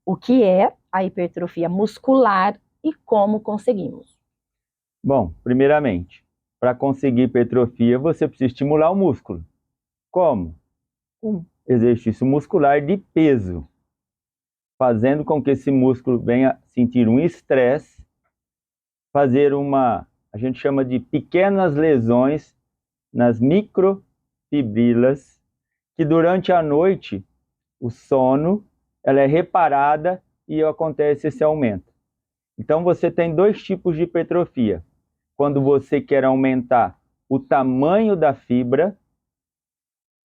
o que é a hipertrofia muscular e como conseguimos. Bom, primeiramente, para conseguir hipertrofia, você precisa estimular o músculo. Como? Um exercício muscular de peso, fazendo com que esse músculo venha sentir um estresse, fazer a gente chama de pequenas lesões nas microfibrilas, que durante a noite, o sono, ela é reparada e acontece esse aumento. Então você tem dois tipos de hipertrofia. Quando você quer aumentar o tamanho da fibra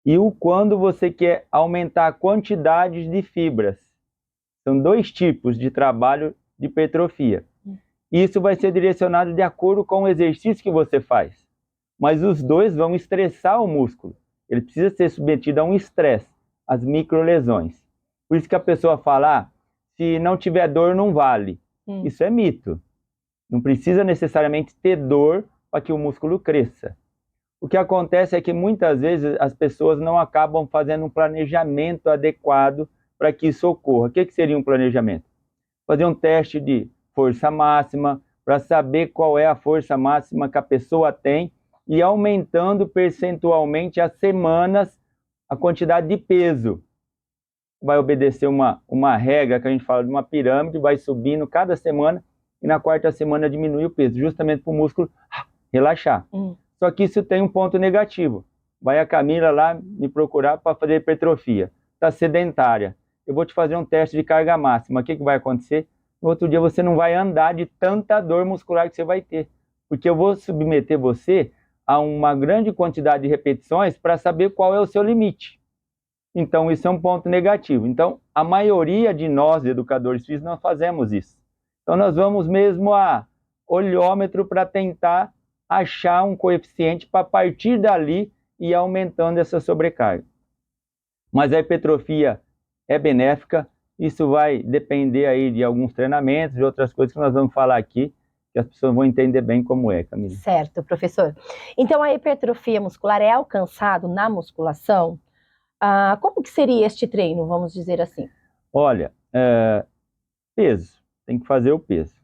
e quando você quer aumentar a quantidade de fibras. São dois tipos de trabalho de hipertrofia. Isso vai ser direcionado de acordo com o exercício que você faz. Mas os dois vão estressar o músculo. Ele precisa ser submetido a um estresse, as microlesões. Por isso que a pessoa fala, se não tiver dor, não vale. Isso é mito. Não precisa necessariamente ter dor para que o músculo cresça. O que acontece é que muitas vezes as pessoas não acabam fazendo um planejamento adequado para que isso ocorra. O que seria um planejamento? Fazer um teste de força máxima para saber qual é a força máxima que a pessoa tem e aumentando percentualmente as semanas a quantidade de peso. Vai obedecer uma regra que a gente fala de uma pirâmide, vai subindo cada semana e na quarta semana diminui o peso, justamente para o músculo relaxar. Só que isso tem um ponto negativo. Vai a Camila lá me procurar para fazer hipertrofia. Está sedentária. Eu vou te fazer um teste de carga máxima. O que vai acontecer? No outro dia você não vai andar de tanta dor muscular que você vai ter. Porque eu vou submeter você a uma grande quantidade de repetições para saber qual é o seu limite. Então isso é um ponto negativo. Então a maioria de nós, educadores físicos, nós fazemos isso. Então nós vamos mesmo a olhômetro para tentar achar um coeficiente para partir dali ir aumentando essa sobrecarga. Mas a hipertrofia é benéfica, isso vai depender aí de alguns treinamentos, de outras coisas que nós vamos falar aqui, que as pessoas vão entender bem como é, Camila. Certo, professor. Então a hipertrofia muscular é alcançado na musculação? Como que seria este treino, vamos dizer assim? Olha, peso, tem que fazer o peso.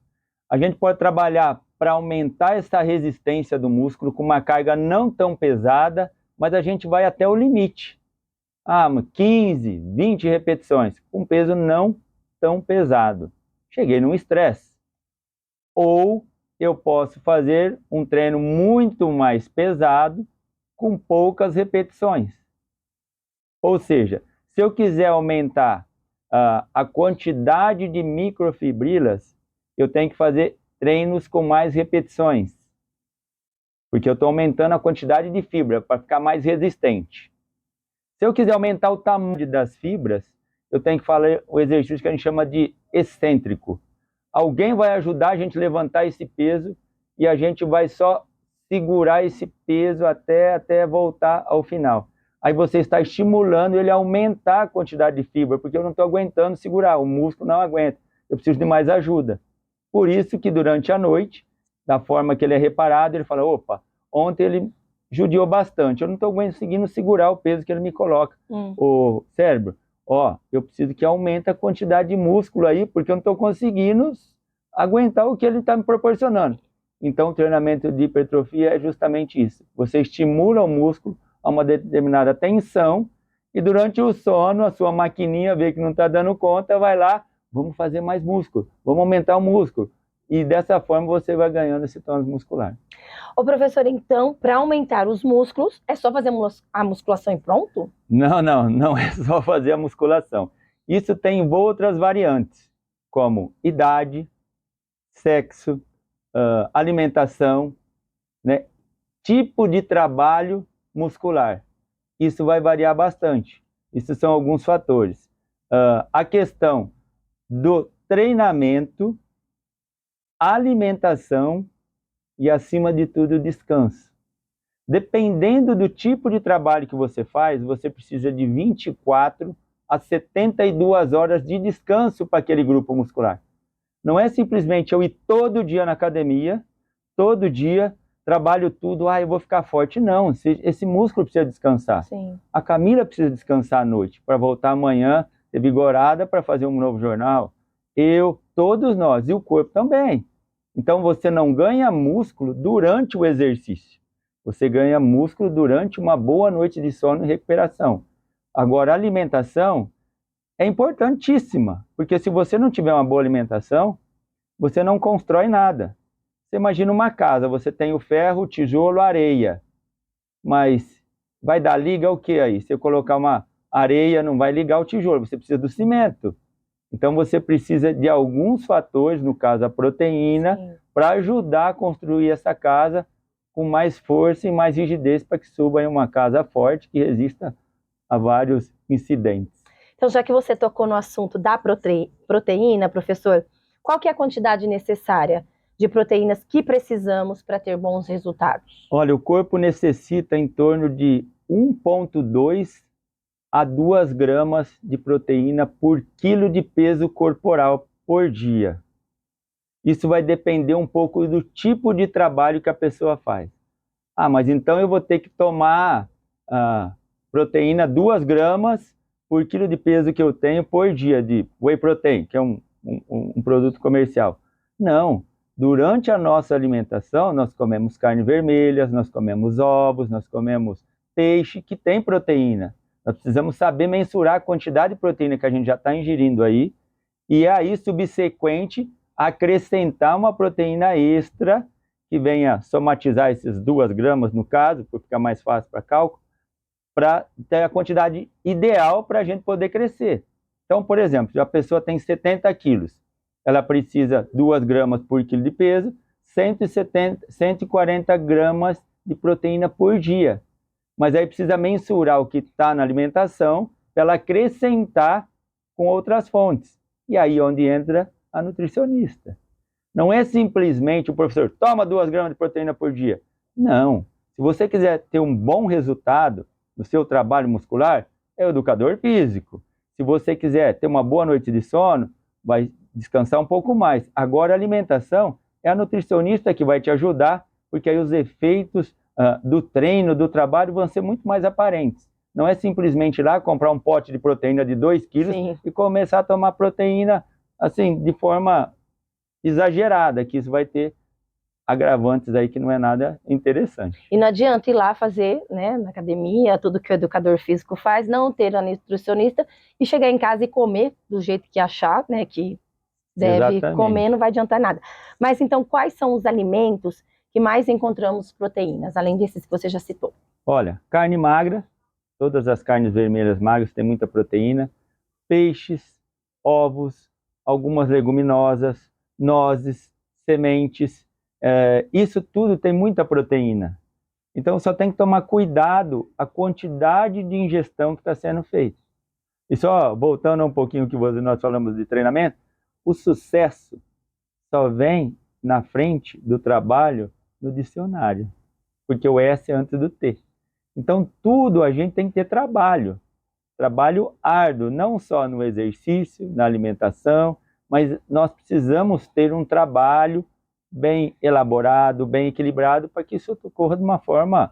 A gente pode trabalhar para aumentar essa resistência do músculo com uma carga não tão pesada, mas a gente vai até o limite. 15, 20 repetições, com peso não tão pesado. Cheguei num estresse. Ou eu posso fazer um treino muito mais pesado com poucas repetições. Ou seja, se eu quiser aumentar a quantidade de microfibrilas, eu tenho que fazer treinos com mais repetições, porque eu estou aumentando a quantidade de fibra para ficar mais resistente. Se eu quiser aumentar o tamanho das fibras, eu tenho que fazer o exercício que a gente chama de excêntrico. Alguém vai ajudar a gente a levantar esse peso e a gente vai só segurar esse peso até voltar ao final. Aí você está estimulando ele a aumentar a quantidade de fibra, porque eu não estou aguentando segurar, o músculo não aguenta, eu preciso de mais ajuda. Por isso que durante a noite, da forma que ele é reparado, ele fala, opa, ontem ele judiou bastante, eu não estou conseguindo segurar o peso que ele me coloca. O cérebro, eu preciso que aumente a quantidade de músculo aí, porque eu não estou conseguindo aguentar o que ele está me proporcionando. Então o treinamento de hipertrofia é justamente isso. Você estimula o músculo a uma determinada tensão e durante o sono a sua maquininha vê que não está dando conta, vai lá, vamos fazer mais músculo, vamos aumentar o músculo. E dessa forma você vai ganhando esse tônus muscular. Ô professor, então, para aumentar os músculos, é só fazer a musculação e pronto? Não é só fazer a musculação. Isso tem outras variantes, como idade, sexo, alimentação, né? Tipo de trabalho muscular. Isso vai variar bastante. Isso são alguns fatores. A questão do treinamento, alimentação e, acima de tudo, o descanso. Dependendo do tipo de trabalho que você faz, você precisa de 24 a 72 horas de descanso para aquele grupo muscular. Não é simplesmente eu ir todo dia na academia, todo dia, trabalho tudo, eu vou ficar forte. Não, esse músculo precisa descansar. Sim. A Camila precisa descansar à noite para voltar amanhã revigorada para fazer um novo jornal. Eu, todos nós, e o corpo também. Então você não ganha músculo durante o exercício. Você ganha músculo durante uma boa noite de sono e recuperação. Agora, a alimentação é importantíssima, porque se você não tiver uma boa alimentação, você não constrói nada. Você imagina uma casa, você tem o ferro, o tijolo, a areia, mas vai dar liga o que aí? Se eu colocar uma areia, não vai ligar o tijolo, você precisa do cimento. Então você precisa de alguns fatores, no caso a proteína, para ajudar a construir essa casa com mais força e mais rigidez para que suba em uma casa forte que resista a vários incidentes. Então, já que você tocou no assunto da proteína, professor, qual que é a quantidade necessária de proteínas que precisamos para ter bons resultados? Olha, o corpo necessita em torno de 1,2 a 2 gramas de proteína por quilo de peso corporal por dia. Isso vai depender um pouco do tipo de trabalho que a pessoa faz. Ah, mas então eu vou ter que tomar proteína 2 gramas por quilo de peso que eu tenho por dia de whey protein, que é um produto comercial. Não. Durante a nossa alimentação, nós comemos carne vermelha, nós comemos ovos, nós comemos peixe que tem proteína. Nós precisamos saber mensurar a quantidade de proteína que a gente já está ingerindo aí e aí, subsequente, acrescentar uma proteína extra que venha somatizar esses 2 gramas, no caso, para ficar mais fácil para cálculo, para ter a quantidade ideal para a gente poder crescer. Então, por exemplo, se a pessoa tem 70 quilos, ela precisa 2 gramas por quilo de peso, 140 gramas de proteína por dia. Mas aí precisa mensurar o que está na alimentação para ela acrescentar com outras fontes. E aí onde entra a nutricionista. Não é simplesmente o professor, toma 2 gramas de proteína por dia. Não. Se você quiser ter um bom resultado no seu trabalho muscular, é o educador físico. Se você quiser ter uma boa noite de sono, vai descansar um pouco mais. Agora, a alimentação é a nutricionista que vai te ajudar, porque aí os efeitos do treino, do trabalho, vão ser muito mais aparentes. Não é simplesmente ir lá comprar um pote de proteína de 2 quilos e começar a tomar proteína assim, de forma exagerada, que isso vai ter agravantes aí que não é nada interessante. E não adianta ir lá fazer, né, na academia, tudo que o educador físico faz, não ter a nutricionista e chegar em casa e comer do jeito que achar, né, que deve comer, não vai adiantar nada. Mas então, quais são os alimentos que mais encontramos proteínas, além desses que você já citou? Olha, carne magra, todas as carnes vermelhas magras têm muita proteína, peixes, ovos, algumas leguminosas, nozes, sementes, isso tudo tem muita proteína. Então só tem que tomar cuidado a quantidade de ingestão que está sendo feita. E só voltando um pouquinho que nós falamos de treinamento, o sucesso só vem na frente do trabalho no dicionário, porque o S é antes do T. Então tudo a gente tem que ter trabalho árduo, não só no exercício, na alimentação, mas nós precisamos ter um trabalho bem elaborado, bem equilibrado, para que isso ocorra de uma forma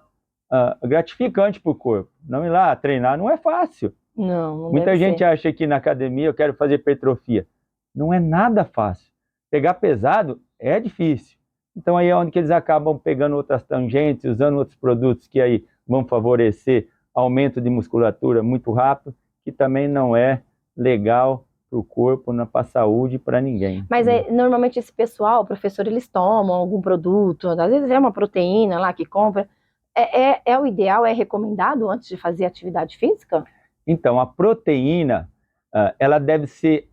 gratificante para o corpo. Não ir lá treinar não é fácil. Não Muita gente acha que na academia eu quero fazer hipertrofia. Não é nada fácil. Pegar pesado é difícil. Então aí é onde que eles acabam pegando outras tangentes, usando outros produtos que aí vão favorecer aumento de musculatura muito rápido, que também não é legal para o corpo, para a saúde, para ninguém. Mas normalmente esse pessoal, professor, eles tomam algum produto, às vezes é uma proteína lá que compra. É o ideal, é recomendado antes de fazer atividade física? Então, a proteína, ela deve ser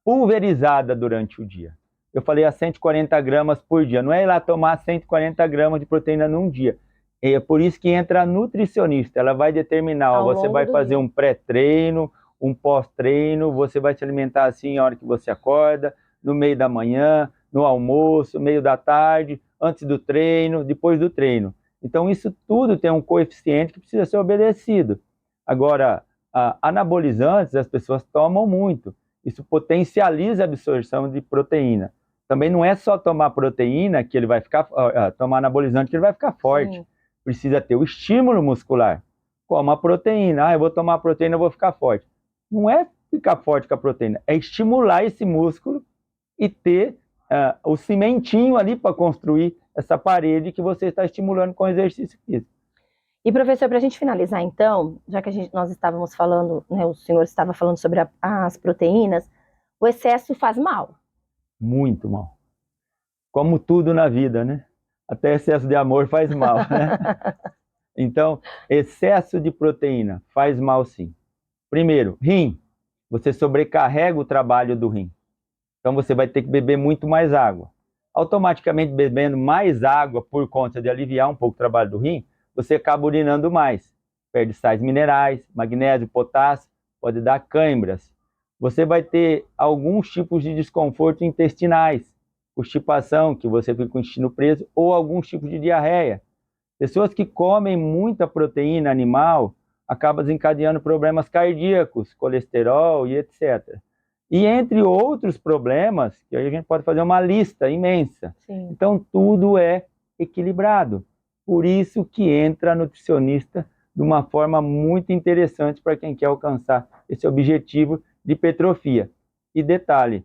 pulverizada durante o dia. Eu falei a 140 gramas por dia, não é ir lá tomar 140 gramas de proteína num dia. É por isso que entra a nutricionista, ela vai determinar, você vai fazer um pré-treino, um pós-treino, você vai se alimentar assim na hora que você acorda, no meio da manhã, no almoço, meio da tarde, antes do treino, depois do treino. Então isso tudo tem um coeficiente que precisa ser obedecido. Agora, anabolizantes as pessoas tomam muito, isso potencializa a absorção de proteína. Também não é só tomar proteína que ele vai ficar, tomar anabolizante que ele vai ficar forte. Sim. Precisa ter o estímulo muscular. Coma a proteína. Ah, eu vou tomar a proteína, eu vou ficar forte. Não é ficar forte com a proteína, é estimular esse músculo e ter o cimentinho ali para construir essa parede que você está estimulando com o exercício físico. E professor, para a gente finalizar então, já que nós estávamos falando, né, o senhor estava falando sobre as proteínas, o excesso faz mal? Muito mal. Como tudo na vida, né? Até excesso de amor faz mal, né? Então, excesso de proteína faz mal sim. Primeiro, rim. Você sobrecarrega o trabalho do rim. Então você vai ter que beber muito mais água. Automaticamente bebendo mais água por conta de aliviar um pouco o trabalho do rim, você acaba urinando mais. Perde sais minerais, magnésio, potássio, pode dar cãibras. Você vai ter alguns tipos de desconforto intestinais, constipação, que você fica com o intestino preso, ou alguns tipos de diarreia. Pessoas que comem muita proteína animal acabam desencadeando problemas cardíacos, colesterol e etc. E entre outros problemas, que aí a gente pode fazer uma lista imensa. Sim. Então tudo é equilibrado. Por isso que entra a nutricionista de uma forma muito interessante para quem quer alcançar esse objetivo de hipertrofia. E detalhe,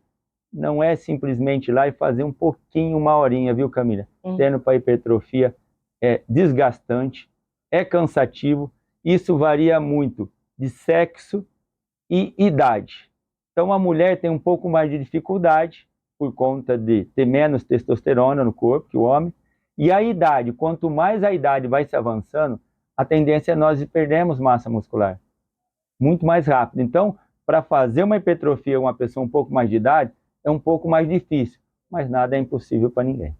não é simplesmente ir lá e fazer um pouquinho, uma horinha, viu, Camila? Treino para hipertrofia é desgastante, é cansativo, isso varia muito de sexo e idade. Então a mulher tem um pouco mais de dificuldade por conta de ter menos testosterona no corpo que o homem, e a idade, quanto mais a idade vai se avançando, a tendência é nós perdermos massa muscular muito mais rápido. Então, para fazer uma hipertrofia uma pessoa um pouco mais de idade, é um pouco mais difícil, mas nada é impossível para ninguém.